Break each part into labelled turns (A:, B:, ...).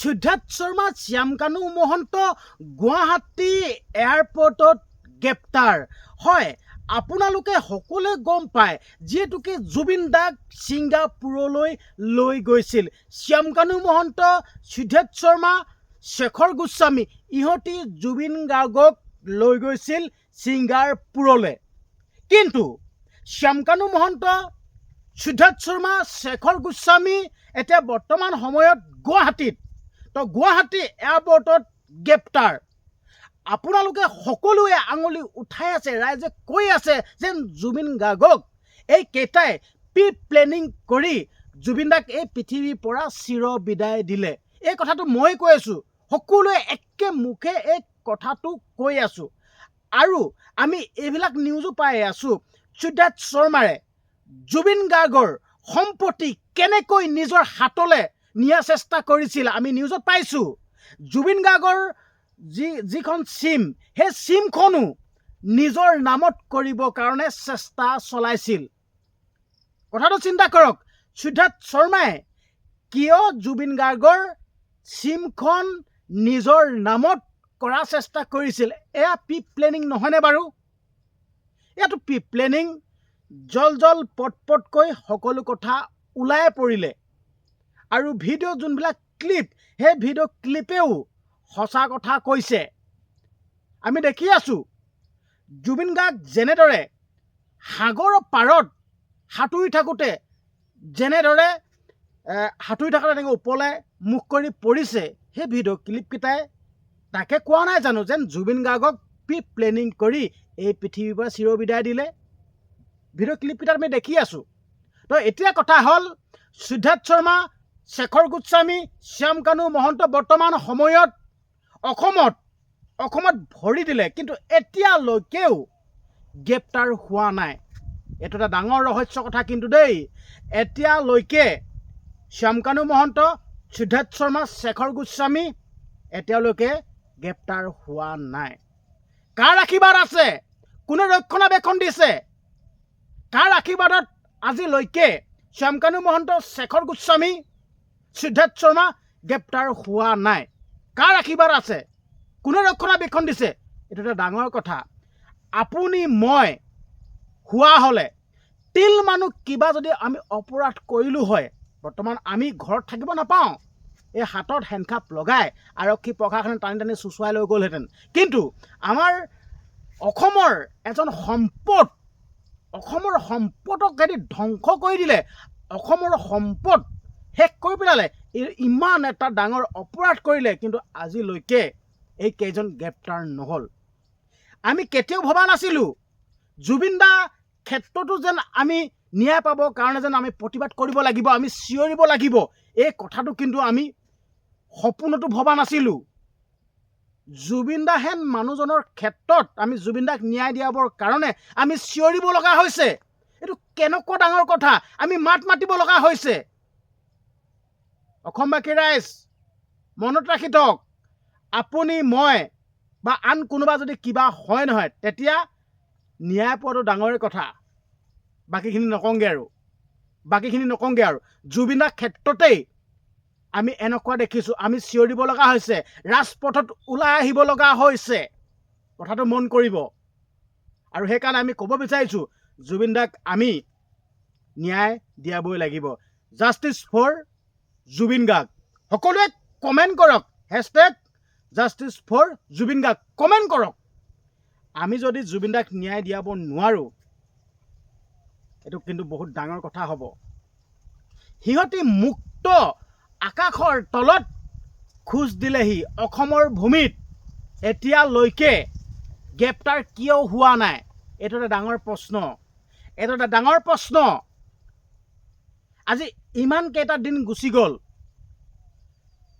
A: সিদ্ধাৰ্থ শৰ্মা শ্যামকানু মহন্ত গুৱাহাটী এয়াৰপৰ্টত গ্ৰেপ্তাৰ হয়। আপোনালোকে সকলোৱে গম পায় যিহেতুকে জুবিন দাক ছিংগাপুৰলৈ লৈ গৈছিল শ্যামকানু মহন্ত, সিদ্ধাৰ্থ শৰ্মা, শেখৰ গোস্বামী ইহঁতি জুবিন গাৰ্গক লৈ গৈছিল ছিংগাপুৰলৈ। কিন্তু শ্যামকানু মহন্ত, সিদ্ধাৰ্থ শৰ্মা, শেখৰ গোস্বামী এতিয়া বৰ্তমান সময়ত গুৱাহাটীত, তো গুৱাহাটী এয়াৰপৰ্টত গ্ৰেপ্তাৰ। আপোনালোকে সকলোৱে আঙুলি উঠাই আছে, ৰাইজে কৈ আছে যেন জুবিন গাৰ্গক এইকেইটাই প্ৰি প্লেনিং কৰি জুবিন দাক এই পৃথিৱীৰ পৰা চিৰ বিদায় দিলে। এই কথাটো মই কৈ আছোঁ, সকলোৱে একে মুখে এই কথাটো কৈ আছোঁ। আৰু আমি এইবিলাক নিউজো পাই আছোঁ সিদ্ধাৰ্থ শৰ্মাৰে জুবিন গাৰ্গৰ সম্পত্তি কেনেকৈ নিজৰ হাতলৈ নিয়াৰ চেষ্টা কৰিছিল আমি নিউজত পাইছোঁ। জুবিন গাৰ্গৰ যিখন চিম, সেই চিমখনো নিজৰ নামত কৰিবৰ কাৰণে চেষ্টা চলাইছিল। কথাটো চিন্তা কৰক, সিদ্ধাৰ্থ শৰ্মাই কিয় জুবিন গাৰ্গৰ চিমখন নিজৰ নামত কৰাৰ চেষ্টা কৰিছিল? এয়া প্ৰি প্লেনিং নহয়নে বাৰু? এয়াতো প্ৰি প্লেনিং। জল পটকৈ সকলো কথা ওলাই পৰিলে। আৰু ভিডিঅ' যোনবিলাক ক্লিপ, সেই ভিডিঅ' ক্লিপেও সঁচা কথা কৈছে। আমি দেখি আছোঁ জুবিন গাৰ্গ যেনেদৰে সাগৰৰ পাৰত সাঁতুৰি থাকোঁতে তেনেকৈ ওপৰলৈ মুখ কৰি পৰিছে, সেই ভিডিঅ' ক্লিপকেইটাই তাকে কোৱা নাই জানো যেন জুবিন গাৰ্গক প্ৰি প্লেনিং কৰি এই পৃথিৱীৰ পৰা চিৰ বিদায় দিলে? ভিডিঅ' ক্লিপকেইটাত আমি দেখি আছোঁ। তো এতিয়া কথা হ'ল সিদ্ধাৰ্থ শৰ্মা, শেখৰ গোস্বামী, শ্যামকানু মহন্ত বৰ্তমান সময়ত অসমত ভৰি দিলে, কিন্তু এতিয়ালৈকেও গ্ৰেপ্তাৰ হোৱা নাই। এইটো এটা ডাঙৰ ৰহস্য কথা কিন্তু দেই। এতিয়ালৈকে শ্যামকানু মহন্ত, সিদ্ধাৰ্থ শৰ্মা, শেখৰ গোস্বামী এতিয়ালৈকে গ্ৰেপ্তাৰ হোৱা নাই। কাৰ আশীৰ্বাদ আছে? কোনে ৰক্ষণাবেক্ষণ দিছে? কাৰ আশীৰ্বাদত আজিলৈকে শ্যামকানু মহন্ত, শেখৰ গোস্বামী, সিদ্ধাৰ্থ শৰ্মা গ্ৰেপ্তাৰ হোৱা নাই? কাৰ আশীৰ্বাদ আছে? কোনে ৰক্ষণাবেক্ষণ দিছে? এইটো এটা ডাঙৰ কথা। আপুনি মই হোৱা হ'লে তিল মানুহ কিবা যদি আমি অপৰাধ কৰিলোঁ হয়, বৰ্তমান আমি ঘৰত থাকিব নাপাওঁ, এই হাতত হেণ্ডকাপ লগাই আৰক্ষী প্ৰশাসনে টানি চুচুৱাই লৈ গ'লহেঁতেন। কিন্তু আমাৰ অসমৰ এজন অসমৰ সম্পদক যদি ধ্বংস কৰি দিলে, অসমৰ সম্পদ শেষ কৰি পেলালে, ইমান এটা ডাঙৰ অপৰাধ কৰিলে, কিন্তু আজিলৈকে এই কেইজন গ্ৰেপ্তাৰ নহ'ল। আমি কেতিয়াও ভবা নাছিলোঁ জুবিন দা ক্ষেত্ৰতো যেন আমি ন্যায় পাবৰ কাৰণে যেন আমি প্ৰতিবাদ কৰিব লাগিব, আমি চিঞৰিব লাগিব, এই কথাটো কিন্তু আমি সপোনতো ভবা নাছিলোঁ। জুবিন দা হেন মানুহজনৰ ক্ষেত্ৰত আমি জুবিন দাক ন্যায় দিয়াবৰ কাৰণে আমি চিঞৰিব লগা হৈছে। এইটো কেনেকুৱা ডাঙৰ কথা, আমি মাত মাতিব লগা হৈছে। অসমবাসী ৰাইজ মনত ৰাখি থওক, আপুনি মই বা আন কোনোবা যদি কিবা হয় নহয়, তেতিয়া ন্যায় পোৱাটো ডাঙৰে কথা। বাকীখিনি নকওঁগৈ আৰু জুবিন দাৰ ক্ষেত্ৰতেই আমি এনেকুৱা দেখিছোঁ, আমি চিঞৰিব লগা হৈছে, ৰাজপথত ওলাই আহিব লগা হৈছে। কথাটো মন কৰিব। আৰু সেইকাৰণে আমি ক'ব বিচাৰিছোঁ জুবিন দাক আমি ন্যায় দিয়াবই লাগিব। Justice for Zubeen Garg. সকলোৱে কমেণ্ট কৰক, #justice for Zubeen Garg comment কৰক। আমি যদি জুবিন দাক ন্যায় দিয়াব নোৱাৰোঁ, এইটো কিন্তু বহুত ডাঙৰ কথা হ'ব। সিহঁতি মুক্ত আকাশৰ তলত খোজ দিলেহি, অসমৰ ভূমিত এতিয়ালৈকে গ্ৰেপ্তাৰ কিয় হোৱা নাই? এইটো এটা ডাঙৰ প্ৰশ্ন। আজি ইমান কেইটা দিন গুচি গ'ল।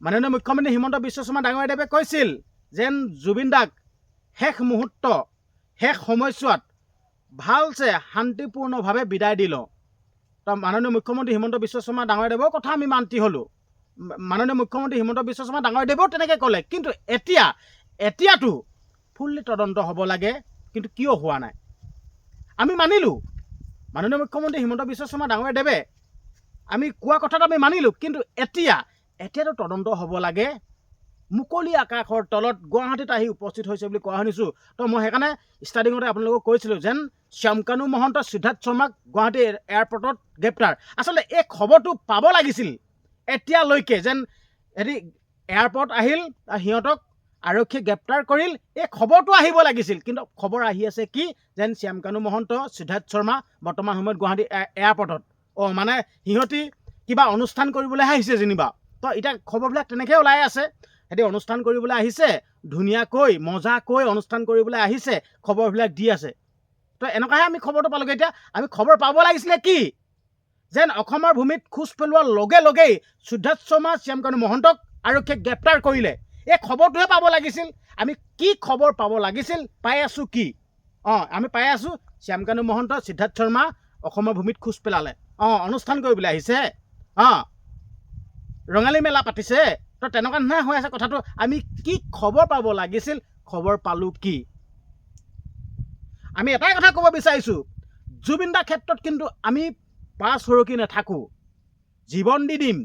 A: মাননীয় মুখ্যমন্ত্ৰী হিমন্ত বিশ্ব শৰ্মা ডাঙৰীয়াদেৱে কৈছিল যেন জুবিন দাক শেষ মুহূৰ্ত, শেষ সময়ছোৱাত ভালছে শান্তিপূৰ্ণভাৱে বিদায় দিল। তো মাননীয় মুখ্যমন্ত্ৰী হিমন্ত বিশ্ব শৰ্মা ডাঙৰীয়াদেৱৰ কথা আমি মান্তি হ'লোঁ। মাননীয় মুখ্যমন্ত্ৰী হিমন্ত বিশ্ব শৰ্মা ডাঙৰীয়াদেৱেও তেনেকৈ ক'লে। কিন্তু এতিয়াতো ফুল্লি তদন্ত হ'ব লাগে, কিন্তু কিয় হোৱা নাই? আমি মানিলোঁ মাননীয় মুখ্যমন্ত্ৰী হিমন্ত বিশ্ব শৰ্মা ডাঙৰীয়াদেৱে আমি কোৱা কথাটো আমি মানিলোঁ, কিন্তু এতিয়াতো তদন্ত হ'ব লাগে। মুকলি আকাশৰ তলত গুৱাহাটীত আহি উপস্থিত হৈছে বুলি কোৱা শুনিছোঁ। তো মই সেইকাৰণে ষ্টাৰ্টিঙতে আপোনালোকক কৈছিলোঁ যেন শ্যামকানু মহন্ত, সিদ্ধাৰ্থ শৰ্মাক গুৱাহাটী এয়াৰপৰ্টত গ্ৰেপ্তাৰ। আচলতে এই খবৰটো পাব লাগিছিল এতিয়ালৈকে, যেন হেৰি এয়াৰপৰ্ট আহিল, সিহঁতক আৰক্ষীয়ে গ্ৰেপ্তাৰ কৰিল, এই খবৰটো আহিব লাগিছিল। কিন্তু খবৰ আহি আছে কি, যেন শ্যামকানু মহন্ত, সিদ্ধাৰ্থ শৰ্মা বৰ্তমান সময়ত গুৱাহাটী এয়াৰপৰ্টত। মানে সিহঁতি কিবা অনুষ্ঠান কৰিবলৈহে আহিছে যেনিবা। তো এতিয়া খবৰবিলাক তেনেকৈ ওলাই আছে। সিহঁতি অনুষ্ঠান কৰিবলৈ আহিছে, ধুনীয়াকৈ মজাকৈ অনুষ্ঠান কৰিবলৈ আহিছে, খবৰবিলাক দি আছে। তো এনেকুৱাহে আমি খবৰটো পালোগৈ। এতিয়া আমি খবৰ পাব লাগিছিলে কি, যেন অসমৰ ভূমিত খোজ পেলোৱাৰ লগে লগেই সিদ্ধাৰ্থ শৰ্মা, শ্যামকানু মহন্তক আৰক্ষীয়ে গ্ৰেপ্তাৰ কৰিলে। এই খবৰটোহে পাব লাগিছিল। আমি কি খবৰ পাব লাগিছিল, পাই আছোঁ কি? আমি পাই আছোঁ শ্যামকানু মহন্ত, সিদ্ধাৰ্থ শৰ্মা অসমৰ ভূমিত খোজ পেলালে, অনুষ্ঠান কৰিবলৈ আহিছে, ৰঙালী মেলা পাতিছে। তো তেনেকুৱা নিচিনা হৈ আছে কথাটো। আমি কি খবৰ পাব লাগিছিল, খবৰ পালোঁ কি? আমি এটাই কথা ক'ব বিচাৰিছোঁ, জুবিন দাৰ ক্ষেত্ৰত কিন্তু আমি পাছ সৰকি নাথাকোঁ। জীৱন দি দিম,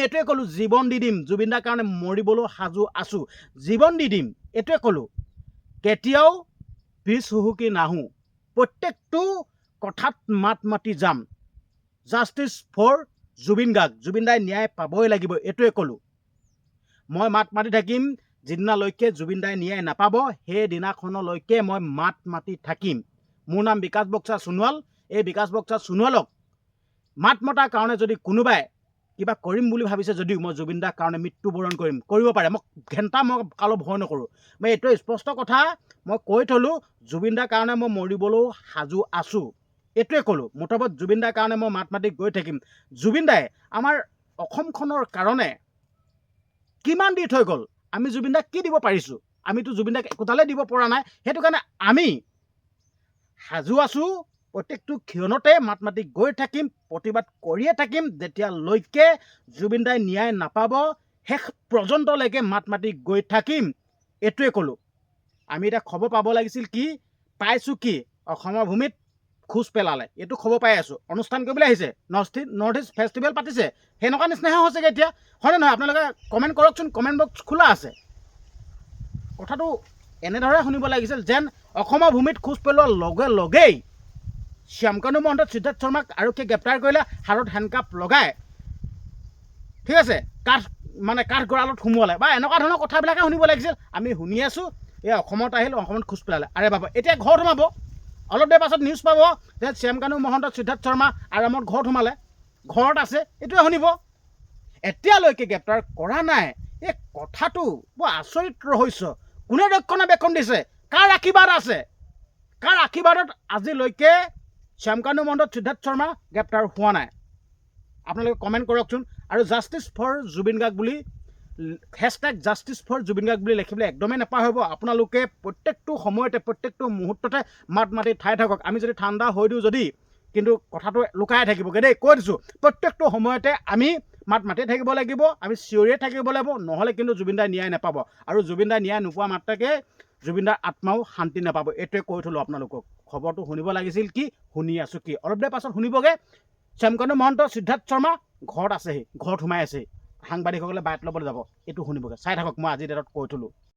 A: এইটোৱে ক'লোঁ, জীৱন দি দিম। জুবিন দাৰ কাৰণে মৰিবলৈ সাজু আছোঁ, জীৱন দি দিম, এইটোৱে ক'লোঁ। কেতিয়াও পিছ হুহুকি নাহোঁ, প্ৰত্যেকটো কথাত মাত মাতি যাম। জাষ্টিছ ফৰ জুবিন গাৰ্গ, জুবিন দাই ন্যায় পাবই লাগিব, এইটোৱে ক'লোঁ। মই মাত মাতি থাকিম যিদিনালৈকে জুবিন দাই ন্যায় নাপাব, সেইদিনাখনলৈকে মই মাত মাতি থাকিম। মোৰ নাম বিকাশ বক্সা সোণোৱাল। এই বিকাশ বক্সা সোণোৱালক মাত মতাৰ কাৰণে যদি কোনোবাই কিবা কৰিম বুলি ভাবিছে, যদিও মই জুবিন দাৰ কাৰণে মৃত্যুবৰণ কৰিব পাৰে। মই কালো ভয় নকৰোঁ। মই এইটো স্পষ্ট কথা মই কৈ থলোঁ, জুবিন দাৰ কাৰণে মই মৰিবলৈও সাজু আছোঁ, এইটোৱে ক'লোঁ। মুঠতে জুবিন দাৰ কাৰণে মই মাত মাতি গৈ থাকিম। জুবিন দাই আমাৰ অসমখনৰ কাৰণে কিমান দি থৈ গ'ল, আমি জুবিন দাক কি দিব পাৰিছোঁ? আমিতো জুবিন দাক একোটালে দিব পৰা নাই। সেইটো কাৰণে আমি সাজু আছোঁ, প্ৰত্যেকটো ক্ষণতে মাত মাতি গৈ থাকিম, প্ৰতিবাদ কৰিয়ে থাকিম, যেতিয়ালৈকে জুবিন দাই ন্যায় নাপাব, শেষ পৰ্যন্তলৈকে মাত মাতি গৈ থাকিম, এইটোৱে ক'লোঁ। আমি এতিয়া খবৰ পাব লাগিছিল কি, পাইছোঁ কি, অসমৰ ভূমিত খোজ পেলালে, এইটো খবৰ পাই আছোঁ। অনুষ্ঠান কৰিবলৈ আহিছে, নৰ্থ ইষ্ট ফেষ্টিভেল পাতিছে, সেনেকুৱা নিচিনাহে হৈছেগৈ এতিয়া, হয়নে নহয়? আপোনালোকে কমেণ্ট কৰকচোন, কমেণ্ট বক্স খোলা আছে। কথাটো এনেদৰে শুনিব লাগিছিল, যেন অসমৰ ভূমিত খোজ পেলোৱাৰ লগে লগেই শ্যামকানু মহন্ত, সিদ্ধাৰ্থ শৰ্মাক আৰক্ষীয়ে গ্ৰেপ্তাৰ কৰিলে, হাতত হেণ্ডকাপ লগাই, ঠিক আছে, কাঠ গঁড়ালত সোমোৱালে, বা এনেকুৱা ধৰণৰ কথাবিলাকে শুনিব লাগিছিল। আমি শুনি আছোঁ, এই অসমত আহিল, অসমত খোজ পেলালে। আৰে বাবা, এতিয়া ঘৰত সোমাব, অলপ দেৰি পাছত নিউজ পাব যে শ্যামকানু মহন্ত, সিদ্ধাৰ্থ শৰ্মা আৰামত ঘৰত সোমালে, ঘৰত আছে, এইটোৱে শুনিব। এতিয়ালৈকে গ্ৰেপ্তাৰ কৰা নাই। এই কথাটো বৰ আচৰিত ৰহস্য। কোনে ৰক্ষণাবেক্ষণ দিছে? কাৰ আশীৰ্বাদ আছে? কাৰ আশীৰ্বাদত আজিলৈকে শ্যামকানু মহন্ত, সিদ্ধাৰ্থ শৰ্মা গ্ৰেপ্তাৰ হোৱা নাই? আপোনালোকে কমেণ্ট কৰকচোন। আৰু জাষ্টিছ ফৰ জুবিন গাৰ্গ বুলি #জাষ্টিছ ফৰ জুবিন গাৰ্গ বুলি লিখিবলৈ একদমেই নাপাহৰিব। আপোনালোকে প্ৰত্যেকটো সময়তে, প্ৰত্যেকটো মুহূৰ্ততে মাত মাতি ঠাই থাকক। আমি যদি ঠাণ্ডা হৈ দিওঁ, যদি কিন্তু কথাটো লুকাই থাকিবগৈ দেই, কৈ দিছোঁ। প্ৰত্যেকটো সময়তে আমি মাত মাতি থাকিব লাগিব, আমি চিঞৰিয়ে থাকিব লাগিব, নহ'লে কিন্তু জুবিন দাই ন্যায় নাপাব। আৰু জুবিন দাই ন্যায় নোপোৱা মাত্ৰকে জুবিন দাৰ আত্মাও শান্তি নাপাব, এইটোৱে কৈ থলোঁ আপোনালোকক। খবৰটো শুনিব লাগিছিল কি, শুনি আছোঁ কি? অলপ দেৰি পাছত শুনিবগৈ, শ্যামকানু মহন্ত, সিদ্ধাৰ্থ শৰ্মা ঘৰত আছেহি, ঘৰত সোমাই আছেহি, সাংবাদিকসকলে বায়ত ল'বলৈ যাব, এইটো শুনিবগৈ। চাই থাকক, মই আজিৰ ডেটত কৈ থলোঁ।